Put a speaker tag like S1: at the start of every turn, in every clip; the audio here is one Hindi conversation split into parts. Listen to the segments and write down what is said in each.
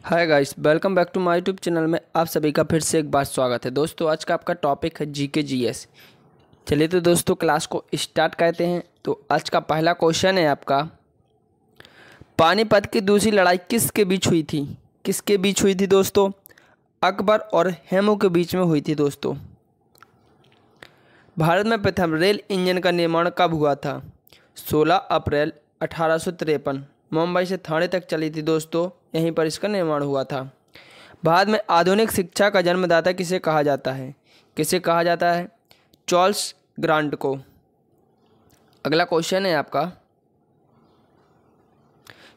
S1: Hi guys, welcome back to my YouTube channel में आप सभी का फिर से एक बार स्वागत है। दोस्तों आज का आपका टॉपिक है जीके जीएस। चलिए तो दोस्तों क्लास को स्टार्ट करते हैं। तो आज का पहला क्वेश्चन है आपका, पानीपत की दूसरी लड़ाई किसके बीच हुई थी? किसके बीच हुई थी दोस्तों? अकबर और हेमू के बीच में हुई थी दोस्तों। भारत में प्रथम रेल इंजन का निर्माण कब हुआ था? 16 अप्रैल 1853 मुंबई से थाने तक चली थी दोस्तों, यहीं पर इसका निर्माण हुआ था। भारत में आधुनिक शिक्षा का जन्मदाता किसे कहा जाता है? किसे कहा जाता है? चार्ल्स ग्रांट को। अगला क्वेश्चन है आपका,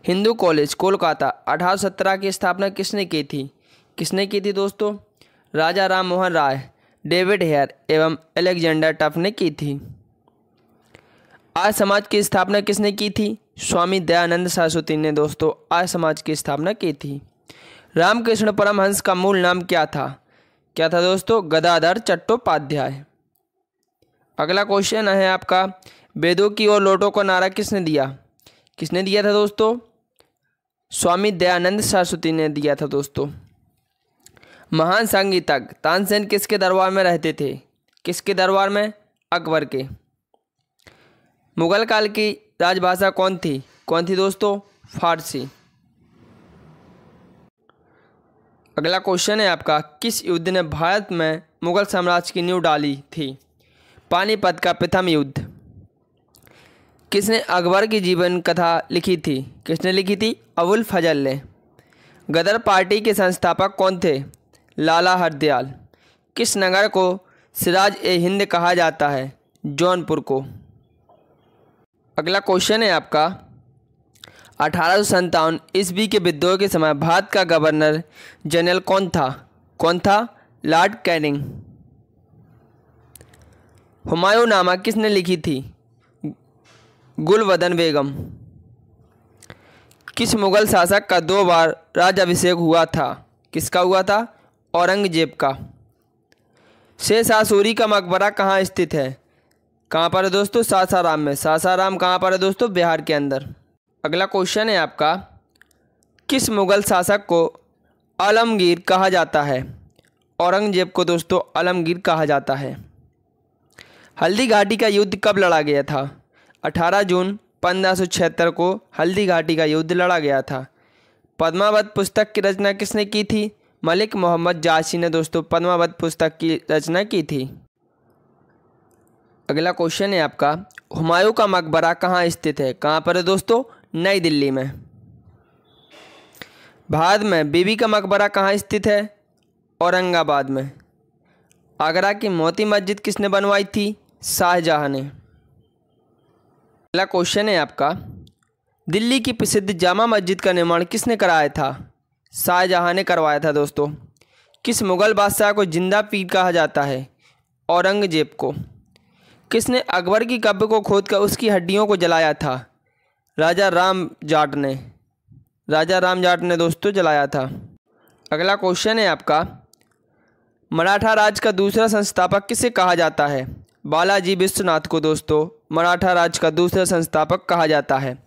S1: हिंदू कॉलेज कोलकाता 1817 की स्थापना किसने की थी? किसने की थी दोस्तों? राजा राम मोहन राय, डेविड हेयर एवं अलेक्जेंडर टफ ने की थी। आर्य समाज की स्थापना किसने की थी? स्वामी दयानंद सरस्वती ने दोस्तों आर्य समाज की स्थापना की थी। रामकृष्ण परमहंस का मूल नाम क्या था? क्या था दोस्तों? गदाधर चट्टोपाध्याय। अगला क्वेश्चन है आपका, वेदों की ओर लौटो का नारा किसने दिया? किसने दिया था दोस्तों? स्वामी दयानंद सरस्वती ने दिया था दोस्तों। महान संगीतज्ञ तानसेन किसके दरबार में रहते थे? किसके दरबार में? अकबर के। मुगल काल की राजभाषा कौन थी? कौन थी दोस्तों? फारसी। अगला क्वेश्चन है आपका, किस युद्ध ने भारत में मुगल साम्राज्य की नींव डाली थी? पानीपत का प्रथम युद्ध। किसने अकबर की जीवन कथा लिखी थी? किसने लिखी थी? अबुल फजल ने। गदर पार्टी के संस्थापक कौन थे? लाला हरदयाल। किस नगर को सिराज ए हिंद कहा जाता है? जौनपुर को। अगला क्वेश्चन है आपका, 1857 ईस्वी के विद्रोह के समय भारत का गवर्नर जनरल कौन था? कौन था? Lord Canning. हुमायूंनामा किसने लिखी थी? गुलबदन बेगम। किस मुगल शासक का 2 बार राज्याभिषेक हुआ था? किसका हुआ था? औरंगजेब का। शेरशाह सूरी का मकबरा कहाँ स्थित है? कहाँ पर है दोस्तों? सासाराम में। सासाराम कहाँ पर है दोस्तों? बिहार के अंदर। अगला क्वेश्चन है आपका, किस मुगल शासक को आलमगीर कहा जाता है? औरंगजेब को दोस्तों आलमगीर कहा जाता है। हल्दी घाटी का युद्ध कब लड़ा गया था? 18 जून 1576 को हल्दी घाटी का युद्ध लड़ा गया था। पद्मावत पुस्तक की रचना किसने की थी? मलिक मोहम्मद जासी ने दोस्तों पद्मावत पुस्तक की रचना की थी। अगला क्वेश्चन है आपका, हुमायूं का मकबरा कहाँ स्थित है? कहाँ पर है दोस्तों? नई दिल्ली में। भारत में बीबी का मकबरा कहाँ स्थित है? औरंगाबाद में। आगरा की मोती मस्जिद किसने बनवाई थी? शाहजहां ने। अगला क्वेश्चन है आपका, दिल्ली की प्रसिद्ध जामा मस्जिद का निर्माण किसने कराया था? शाहजहां ने करवाया था दोस्तों। किस मुगल बादशाह को जिंदा पीर कहा जाता है? औरंगजेब को। किसने अकबर की कब्र को खोदकर उसकी हड्डियों को जलाया था? राजा राम जाट ने। राजा राम जाट ने दोस्तों जलाया था। अगला क्वेश्चन है आपका, मराठा राज का दूसरा संस्थापक किसे कहा जाता है? बालाजी विश्वनाथ को दोस्तों मराठा राज का दूसरा संस्थापक कहा जाता है।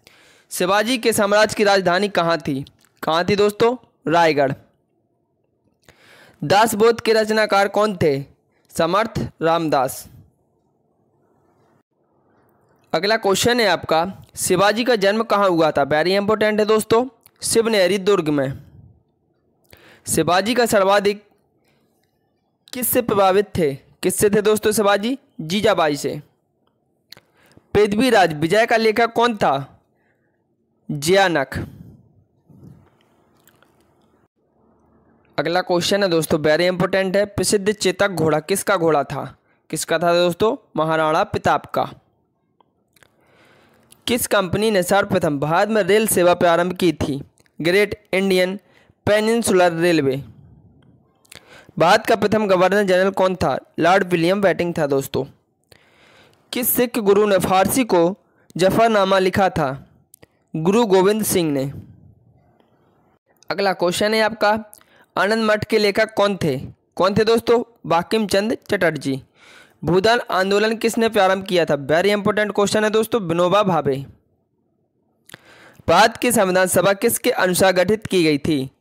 S1: शिवाजी के साम्राज्य की राजधानी कहाँ थी? कहाँ थी दोस्तों? रायगढ़। दासबोध के रचनाकार कौन थे? समर्थ रामदास। अगला क्वेश्चन है आपका, शिवाजी का जन्म कहाँ हुआ था? वेरी इंपॉर्टेंट है दोस्तों, शिवनेरी दुर्ग में। शिवाजी का सर्वाधिक किससे प्रभावित थे? किससे थे दोस्तों शिवाजी? जीजाबाई से। पृथ्वीराज विजय का लेखक कौन था? जयानक। अगला क्वेश्चन है दोस्तों वेरी इंपॉर्टेंट है, प्रसिद्ध चेतक घोड़ा किसका घोड़ा था? किसका था दोस्तों? महाराणा प्रताप का। किस कंपनी ने सर्वप्रथम भारत में रेल सेवा प्रारंभ की थी? Great Indian peninsular railway. Bharat का प्रथम गवर्नर जनरल कौन था? लॉर्ड विलियम बेंटिंक था दोस्तों। किस सिख गुरु ने फारसी को जफरनामा लिखा था? गुरु गोविंद सिंह ने। अगला क्वेश्चन है आपका, आनंद मठ के लेखक कौन थे? कौन थे दोस्तों? बंकिम चंद्र चटर्जी। भूदान आंदोलन किसने प्रारंभ किया था? वेरी इंपॉर्टेंट क्वेश्चन है दोस्तों, विनोबा भावे। भारत की संविधान सभा किसके अनुसार गठित की गई थी?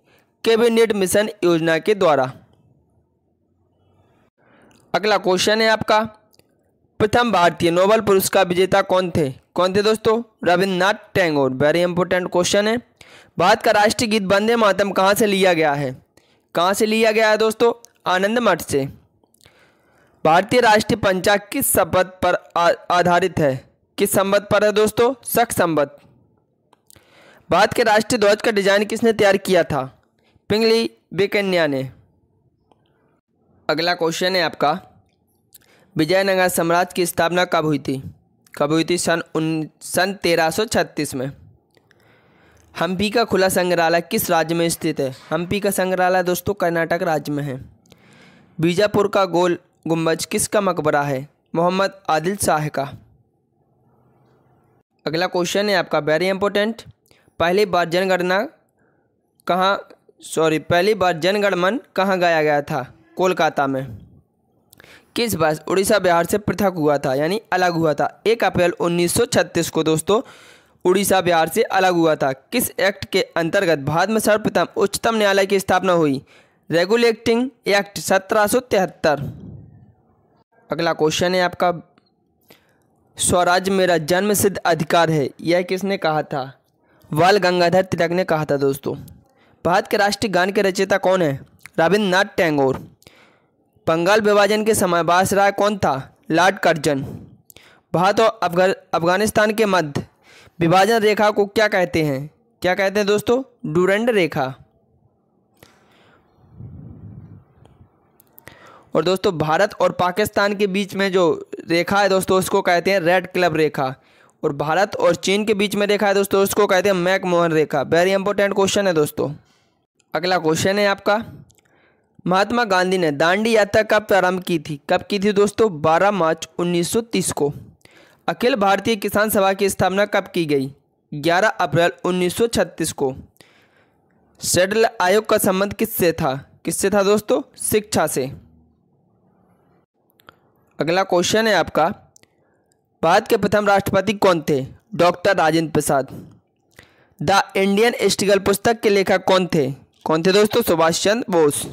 S1: कैबिनेट मिशन योजना के द्वारा। अगला क्वेश्चन है आपका, प्रथम भारतीय नोबेल पुरस्कार विजेता कौन थे? कौन थे दोस्तों? Rabindranath Tagore. Very important question है। भारत का राष्ट्रीय गीत वंदे मातरम कहाँ से लिया गया है? कहाँ से लिया गया है दोस्तों? आनंद मठ से। भारतीय राष्ट्रीय पंचांग किस संवत पर आधारित है? किस संवत पर है दोस्तों? शक संवत। भारत के राष्ट्रीय ध्वज का डिजाइन किसने तैयार किया था? पिंगली वेंकैया ने। अगला क्वेश्चन है आपका, विजयनगर साम्राज्य की स्थापना कब हुई थी? कब हुई थी? सन 1336 में। हम्पी का खुला संग्रहालय किस राज्य में स्थित है? हम्पी का संग्रहालय दोस्तों कर्नाटक राज्य में है। बीजापुर का गोल गुंबज किसका मकबरा है? मोहम्मद आदिल शाह का। अगला क्वेश्चन है आपका, वेरी इंपॉर्टेंट, पहली बार जनगण मन कहाँ गाया गया था? कोलकाता में। किस वर्ष उड़ीसा बिहार से पृथक हुआ था, यानी अलग हुआ था? 1 अप्रैल 1936 को दोस्तों उड़ीसा बिहार से अलग हुआ था। किस एक्ट के अंतर्गत भारत में सर्वप्रथम उच्चतम न्यायालय की स्थापना हुई? Regulating act 1773। अगला क्वेश्चन है आपका, स्वराज मेरा जन्म सिद्ध अधिकार है, यह किसने कहा था? बाल गंगाधर तिलक ने कहा था दोस्तों। भारत के राष्ट्रीय गान के रचयिता कौन है? रविन्द्रनाथ टैगोर। बंगाल विभाजन के समय वायसराय कौन था? Lord Curzon. भारत और अफगानिस्तान के मध्य विभाजन रेखा को क्या कहते हैं? क्या कहते हैं दोस्तों? डूरंड रेखा। और दोस्तों भारत और पाकिस्तान के बीच में जो रेखा है दोस्तों उसको कहते हैं रेड क्लब रेखा, और भारत और चीन के बीच में रेखा है दोस्तों उसको कहते हैं मैकमोहन रेखा। वेरी इंपॉर्टेंट क्वेश्चन है दोस्तों। अगला क्वेश्चन है आपका, महात्मा गांधी ने दांडी यात्रा कब प्रारंभ की थी? कब की थी दोस्तों? 12 मार्च 1930 को। अखिल भारतीय किसान सभा की स्थापना कब की गई? 11 अप्रैल 1936 को। शेड्यूल आयोग का संबंध किससे था? किससे था दोस्तों? शिक्षा से। अगला क्वेश्चन है आपका, भारत के प्रथम राष्ट्रपति कौन थे? Doctor Rajendra Prasad. The Indian struggle पुस्तक के लेखक कौन थे? कौन थे दोस्तों? सुभाष चंद्र बोस।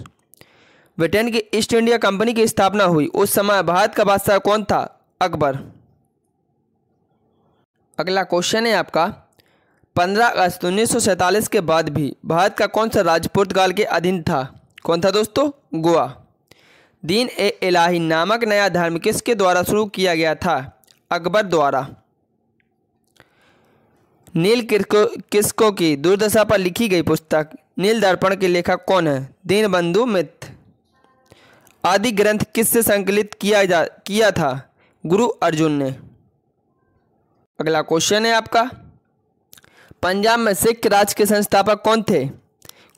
S1: ब्रिटेन की ईस्ट इंडिया कंपनी की स्थापना हुई उस समय भारत का बादशाह कौन था? अकबर। अगला क्वेश्चन है आपका, 15 अगस्त 1947 के बाद भी भारत का कौन सा राज्य पुर्तगाल के अधीन था? कौन था दोस्तों? गोवा। दीन ए इलाही नामक नया धर्म किसके द्वारा शुरू किया गया था? अकबर द्वारा। नील किस्को की दुर्दशा पर लिखी गई पुस्तक नील दर्पण के लेखक कौन है? दीनबंधु मित्र। आदि ग्रंथ किससे संकलित किया था? गुरु अर्जुन ने। अगला क्वेश्चन है आपका, पंजाब में सिख राज के संस्थापक कौन थे?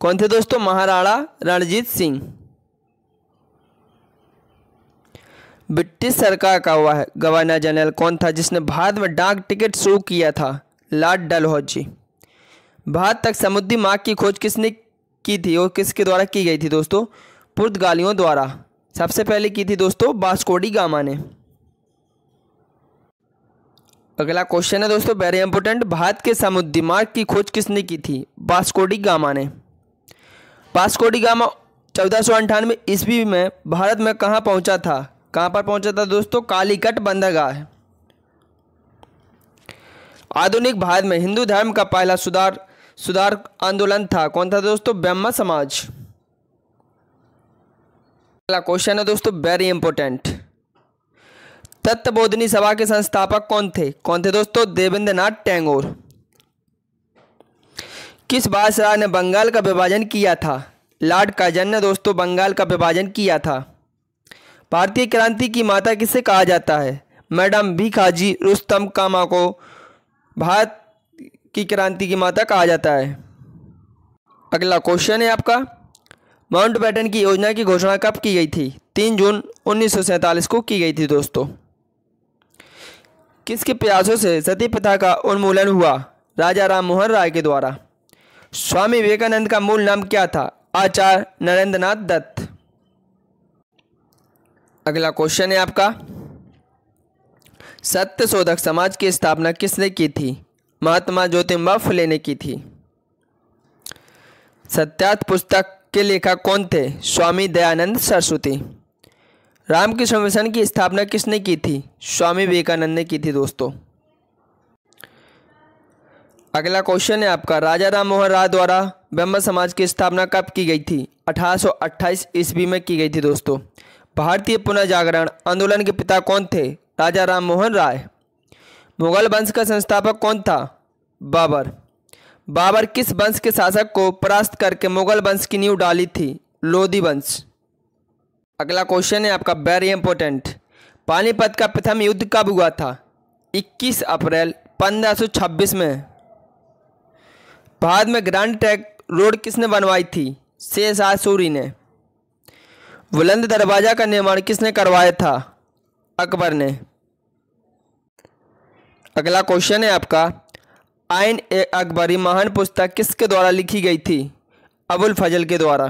S1: कौन थे दोस्तों? महाराणा रणजीत सिंह। ब्रिटिश सरकार का गवर्नर जनरल कौन था जिसने भारत में डाक टिकट शुरू किया था? लॉर्ड डलहौजी। भारत तक समुद्री मार्ग की खोज किसने की थी और किसके द्वारा की गई थी दोस्तों? पुर्तगालियों द्वारा। सबसे पहले की थी दोस्तों वास्को डी गामा ने। अगला क्वेश्चन है दोस्तों वेरी इंपॉर्टेंट, भारत के समुद्री मार्ग की खोज किसने की थी? वास्को डी गामा ने। वास्को डी गामा 1498 ईस्वी में भारत में कहाँ पहुंचा था? कहाँ पर पहुंचा था दोस्तों? कालीकट बंदरगाह। आधुनिक भारत में हिंदू धर्म का पहला सुधार आंदोलन था कौन था दोस्तों? ब्रह्म समाज। अगला क्वेश्चन है दोस्तों वेरी इंपॉर्टेंट, तत्वबोधिनी सभा के संस्थापक कौन थे? कौन थे दोस्तों? देवेंद्रनाथ टैगोर। किस बादशाह ने बंगाल का विभाजन किया था? लॉर्ड कर्जन ने दोस्तों बंगाल का विभाजन किया था। भारतीय क्रांति की माता किसे कहा जाता है? मैडम भीखाजी रुस्तम कामा को भारत की क्रांति की माता कहा जाता है। अगला क्वेश्चन है आपका, माउंटबेटन की योजना की घोषणा कब की गई थी? 3 जून 1947 को की गई थी दोस्तों। किसके प्रयासों से सती प्रथा का उन्मूलन हुआ? राजा राम मोहन राय के द्वारा। स्वामी विवेकानंद का मूल नाम क्या था? आचार्य नरेंद्रनाथ दत्त। अगला क्वेश्चन है आपका, सत्य शोधक समाज की स्थापना किसने की थी? महात्मा ज्योतिबा फुले ने की थी। सत्यार्थ पुस्तक के लेखक कौन थे? स्वामी दयानंद सरस्वती। रामकृष्ण मिशन की स्थापना किसने की थी? स्वामी विवेकानंद ने की थी दोस्तों। अगला क्वेश्चन है आपका, राजा राम मोहन राय द्वारा ब्रह्म समाज की स्थापना कब की गई थी? 1828 ईस्वी में की गई थी दोस्तों। भारतीय पुनर्जागरण आंदोलन के पिता कौन थे? राजा राम मोहन राय। मुगल वंश का संस्थापक कौन था? बाबर। बाबर किस वंश के शासक को परास्त करके मुगल वंश की नींव डाली थी? लोधी वंश। अगला क्वेश्चन है आपका वेरी इंपॉर्टेंट, पानीपत का प्रथम युद्ध कब हुआ था? 21 अप्रैल 1526 में। भारत में ग्रैंड ट्रंक रोड किसने बनवाई थी? शेरशाह सूरी ने। बुलंद दरवाजा का निर्माण किसने करवाया था? अकबर ने। अगला क्वेश्चन है आपका, आइन ए अकबरी महान पुस्तक किसके द्वारा लिखी गई थी? अबुल फजल के द्वारा।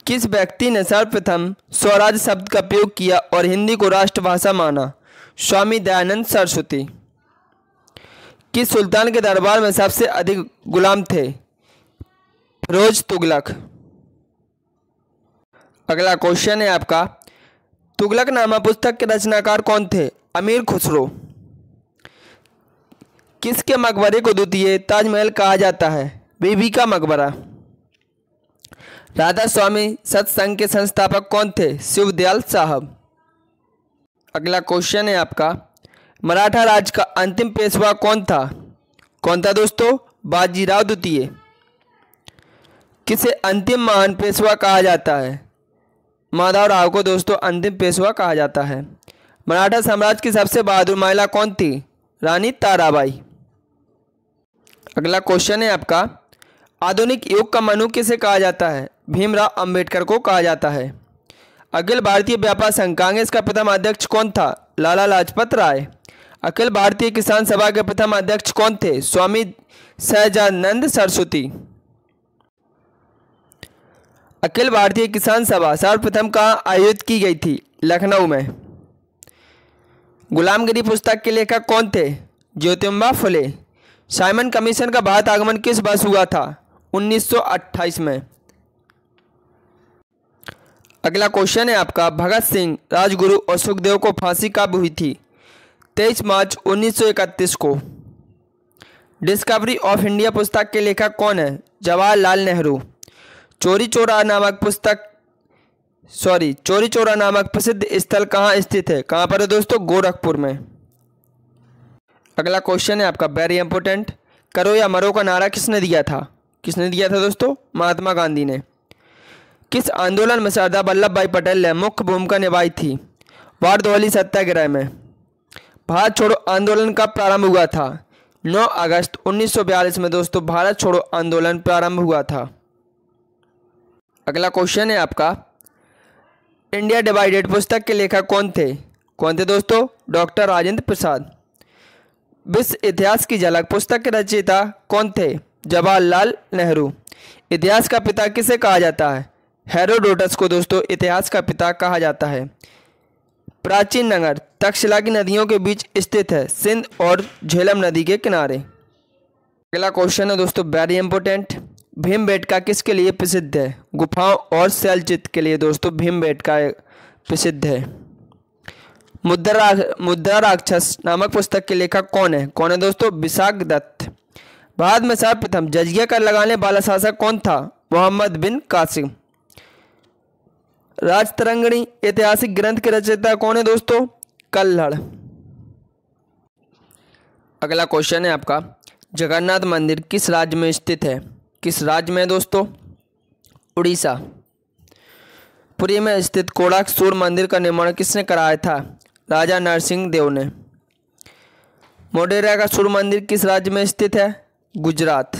S1: किस व्यक्ति ने सर्वप्रथम स्वराज शब्द का प्रयोग किया और हिंदी को राष्ट्रभाषा माना? स्वामी दयानंद सरस्वती। किस सुल्तान के दरबार में सबसे अधिक गुलाम थे? फिरोज तुगलक। अगला क्वेश्चन है आपका, तुगलकनामा पुस्तक के रचनाकार कौन थे? अमीर खुसरो। किसके मकबरे को द्वितीय ताजमहल कहा जाता है? बीबी का मकबरा। राधा स्वामी सत्संग के संस्थापक कौन थे? शिवदयाल साहब। अगला क्वेश्चन है आपका, मराठा राज का अंतिम पेशवा कौन था? कौन था दोस्तों? बाजीराव द्वितीय। किसे अंतिम महान पेशवा कहा जाता है? माधवराव को दोस्तों अंतिम पेशवा कहा जाता है। मराठा साम्राज्य की सबसे बहादुर महिला कौन थी? रानी ताराबाई। अगला क्वेश्चन है आपका, आधुनिक युग का मनु किसे कहा जाता है? भीमराव अंबेडकर को कहा जाता है। अखिल भारतीय व्यापार संघ कांग्रेस का प्रथम अध्यक्ष कौन था? लाला लाजपत राय। अखिल भारतीय किसान सभा के प्रथम अध्यक्ष कौन थे? स्वामी सहजानंद सरस्वती। अखिल भारतीय किसान सभा सर्वप्रथम कहाँ आयोजित की गई थी? लखनऊ में। गुलामगिरी पुस्तक के लेखक कौन थे? ज्योतिबा फुले। साइमन कमीशन का भारत आगमन किस वर्ष हुआ था? 1928 में। अगला क्वेश्चन है आपका, भगत सिंह, राजगुरु और सुखदेव को फांसी कब हुई थी? 23 मार्च 1931 को। डिस्कवरी ऑफ इंडिया पुस्तक के लेखक कौन है? जवाहरलाल नेहरू। चोरी चोरा नामक प्रसिद्ध स्थल कहाँ स्थित है? कहाँ पर है दोस्तों? गोरखपुर में। अगला क्वेश्चन है आपका वेरी इंपॉर्टेंट, करो या मरो का नारा किसने दिया था? किसने दिया था दोस्तों? महात्मा गांधी ने। किस आंदोलन में सरदार वल्लभ भाई पटेल ने मुख्य भूमिका निभाई थी? वारधौली सत्याग्रह में। भारत छोड़ो आंदोलन कब प्रारंभ हुआ था? 9 अगस्त 1942 में दोस्तों भारत छोड़ो आंदोलन प्रारंभ हुआ था। अगला क्वेश्चन है आपका, इंडिया डिवाइडेड पुस्तक के लेखक कौन थे? कौन थे दोस्तों? डॉक्टर राजेंद्र प्रसाद। विश्व इतिहास की झलक पुस्तक के रचयिता कौन थे? जवाहरलाल नेहरू। इतिहास का पिता किसे कहा जाता है? हेरोडोटस को दोस्तों इतिहास का पिता कहा जाता है। प्राचीन नगर तक्षशिला की नदियों के बीच स्थित है, सिंध और झेलम नदी के किनारे। अगला क्वेश्चन है दोस्तों वेरी इंपॉर्टेंट, भीमबेटका किसके लिए प्रसिद्ध है? गुफाओं और शैलचित्र के लिए दोस्तों भीमबेटका प्रसिद्ध है। मुद्रा राक्षस नामक पुस्तक के लेखक कौन है? कौन है दोस्तों? विशाख दत्त। भारत में सर्वप्रथम जजिया कर लगाने वाला शासक कौन था? मोहम्मद बिन कासिम। राजतरंगिणी ऐतिहासिक ग्रंथ के रचयिता कौन है दोस्तों? कल्हड़। अगला क्वेश्चन है आपका, जगन्नाथ मंदिर किस राज्य में स्थित है? किस राज्य में दोस्तों? उड़ीसा। पुरी में स्थित कोणार्क सूर्य मंदिर का निर्माण किसने कराया था? राजा नरसिंह देव ने। मोढेरा का सूर्य मंदिर किस राज्य में स्थित है? गुजरात।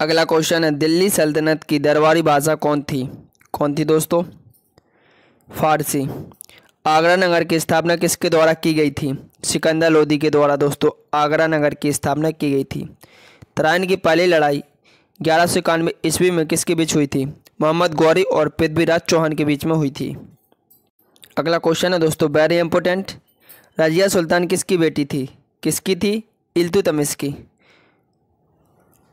S1: अगला क्वेश्चन है, दिल्ली सल्तनत की दरबारी भाषा कौन थी? कौन थी दोस्तों? फारसी। आगरा नगर की स्थापना किसके द्वारा की गई थी? सिकंदर लोदी के द्वारा दोस्तों आगरा नगर की स्थापना की गई थी। तराइन की पहली लड़ाई 1191 ईस्वी में किसके बीच हुई थी? मोहम्मद गौरी और पृथ्वीराज चौहान के बीच में हुई थी। अगला क्वेश्चन है दोस्तों वेरी इंपॉर्टेंट, रजिया सुल्तान किसकी बेटी थी? किसकी थी? इल्तुतमिश की।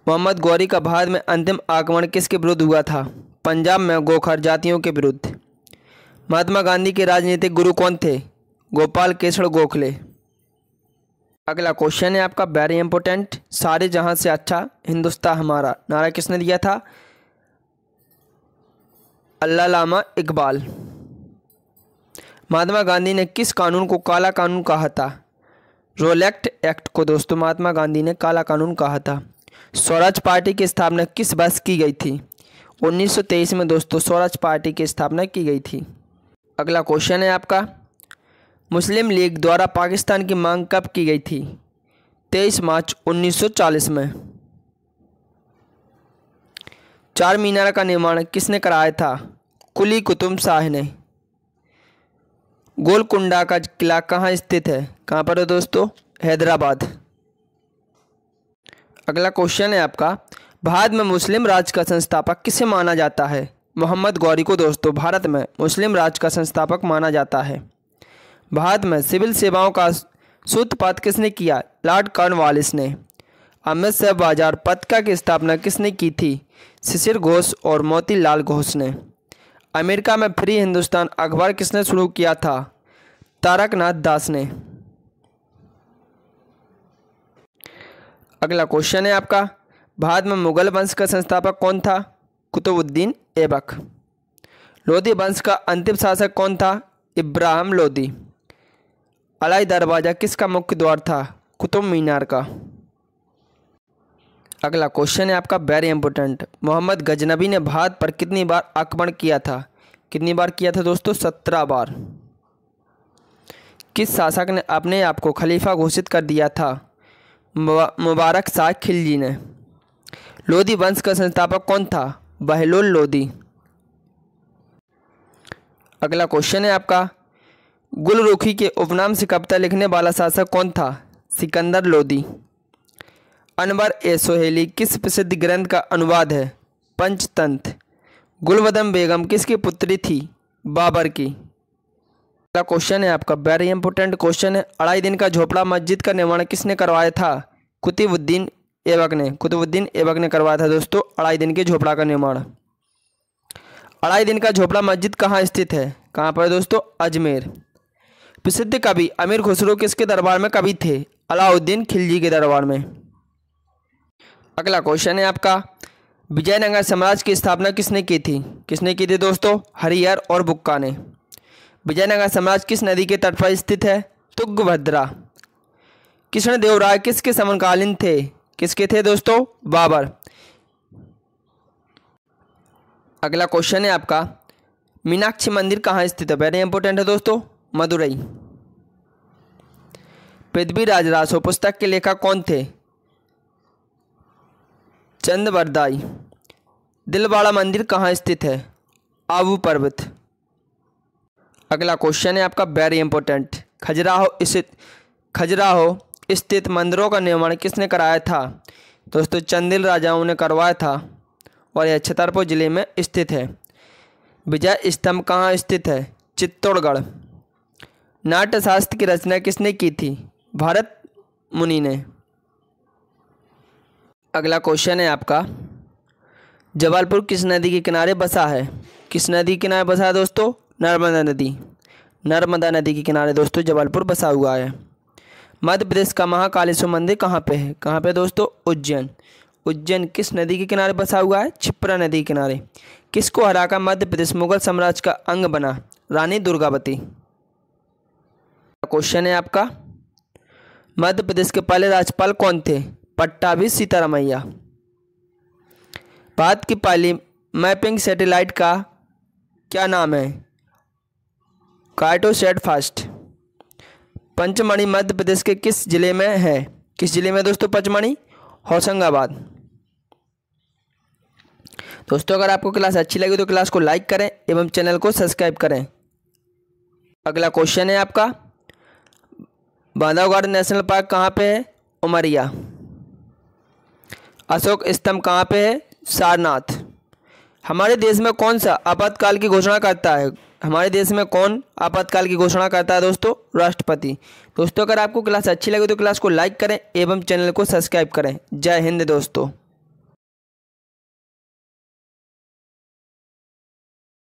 S1: मोहम्मद गौरी का भारत में अंतिम आक्रमण किसके विरुद्ध हुआ था? पंजाब में गोखर जातियों के विरुद्ध। महात्मा गांधी के राजनीतिक गुरु कौन थे? गोपाल केशर गोखले। अगला क्वेश्चन है आपका वेरी इंपॉर्टेंट, सारे जहां से अच्छा हिंदुस्तान हमारा नारा किसने दिया था? अल्लामा इकबाल। महात्मा गांधी ने किस कानून को काला कानून कहा था? रोलेक्ट एक्ट को दोस्तों महात्मा गांधी ने काला कानून कहा था। स्वराज पार्टी की स्थापना किस वर्ष की गई थी? 1923 में दोस्तों स्वराज पार्टी की स्थापना की गई थी। अगला क्वेश्चन है आपका, मुस्लिम लीग द्वारा पाकिस्तान की मांग कब की गई थी? 23 मार्च 1940 में। चार मीनार का निर्माण किसने कराया था? कुली कुतुब शाह ने। गोलकुंडा का किला कहाँ स्थित है? कहाँ पर है दोस्तों? हैदराबाद। अगला क्वेश्चन है आपका, भारत में मुस्लिम राज का संस्थापक किसे माना जाता है? मोहम्मद गौरी को दोस्तों भारत में मुस्लिम राज का संस्थापक माना जाता है। भारत में सिविल सेवाओं का सूत्रपात किसने किया? लॉर्ड कॉर्नवालिस ने। अमृतसर बाजार पत्रिका की स्थापना किसने की थी? शिशिर घोष और मोतीलाल घोष ने। अमेरिका में फ्री हिंदुस्तान अखबार किसने शुरू किया था? तारकनाथ दास ने। अगला क्वेश्चन है आपका, भारत में मुगल वंश का संस्थापक कौन था? कुतुबुद्दीन ऐबक। लोधी वंश का अंतिम शासक कौन था? इब्राहिम लोधी। अलाई दरवाजा किसका मुख्य द्वार था? कुतुब मीनार का। अगला क्वेश्चन है आपका वेरी इंपॉर्टेंट, मोहम्मद गजनबी ने भारत पर कितनी बार आक्रमण किया था? कितनी बार किया था दोस्तों? 17 बार। किस शासक ने अपने आप को खलीफा घोषित कर दिया था? मुबारक शाह खिलजी ने। लोधी वंश का संस्थापक कौन था? बहलोल लोधी। अगला क्वेश्चन है आपका, गुलरुखी के उपनाम से कविता लिखने वाला शासक कौन था? सिकंदर लोधी। अनवर ए सोहेली किस प्रसिद्ध ग्रंथ का अनुवाद है? पंचतंत्र। गुलबदन बेगम किसकी पुत्री थी? बाबर की। अगला क्वेश्चन है आपका वेरी इंपॉर्टेंट क्वेश्चन है, अढ़ाई दिन का झोपड़ा मस्जिद का निर्माण किसने करवाया था? कुतुबुद्दीन ऐबक ने। कुतुबुद्दीन ऐबक ने करवाया था दोस्तों अढ़ाई दिन के झोपड़ा का निर्माण। अढ़ाई दिन का झोपड़ा मस्जिद कहाँ स्थित है? कहाँ पर दोस्तों? अजमेर। प्रसिद्ध कवि अमीर खुसरो किसके दरबार में कवि थे? अलाउद्दीन खिलजी के दरबार में। अगला क्वेश्चन है आपका, विजयनगर साम्राज्य की स्थापना किसने की थी? किसने की थी दोस्तों? हरिहर और बुक्का ने। विजयनगर साम्राज्य किस नदी के तट पर स्थित है? तुंगभद्रा। कृष्णदेवराय किसके समकालीन थे? किसके थे दोस्तों? बाबर। अगला क्वेश्चन है आपका, मीनाक्षी मंदिर कहाँ स्थित है? वेरी इंपॉर्टेंट है दोस्तों, मदुरई। पृथ्वीराज रासो पुस्तक के लेखक कौन थे? चंद्रवरदाई। दिलवाड़ा मंदिर कहाँ स्थित है? आबू पर्वत। अगला क्वेश्चन है आपका वेरी इंपॉर्टेंट, खजुराहो स्थित मंदिरों का निर्माण किसने कराया था? दोस्तों चंदेल राजाओं ने करवाया था और यह छतरपुर जिले में स्थित है। विजय स्तंभ कहाँ स्थित है? चित्तौड़गढ़। नाट्यशास्त्र की रचना किसने की थी? भरत मुनि ने। अगला क्वेश्चन है आपका, जबलपुर किस नदी के किनारे बसा है? किस नदी के किनारे बसा है दोस्तों? नर्मदा नदी। नर्मदा नदी के किनारे दोस्तों जबलपुर बसा हुआ है। मध्य प्रदेश का महाकालेश्वर मंदिर कहाँ पे है? कहाँ पे दोस्तों? उज्जैन। उज्जैन किस नदी के किनारे बसा हुआ है? क्षिप्रा नदी के किनारे। किसको हराकर मध्य प्रदेश मुगल साम्राज्य का अंग बना? रानी दुर्गावती। क्वेश्चन है आपका, मध्य प्रदेश के पहले राज्यपाल कौन थे? पट्टाभी सीतारामैया। भारत की पहली मैपिंग सैटेलाइट का क्या नाम है? कार्टोसैट फर्स्ट। पंचमढ़ी मध्य प्रदेश के किस जिले में है? किस जिले में दोस्तों? पंचमढ़ी, होशंगाबाद। दोस्तों अगर आपको क्लास अच्छी लगी तो क्लास को लाइक करें एवं चैनल को सब्सक्राइब करें। अगला क्वेश्चन है आपका, बांधवगढ़ नेशनल पार्क कहाँ पे है? उमरिया। अशोक स्तंभ कहाँ पे है? सारनाथ। हमारे देश में कौन सा आपातकाल की घोषणा करता है? हमारे देश में कौन आपातकाल की घोषणा करता है दोस्तों? राष्ट्रपति। दोस्तों अगर आपको क्लास अच्छी लगे तो क्लास को लाइक करें एवं चैनल को सब्सक्राइब करें। जय हिंद दोस्तों।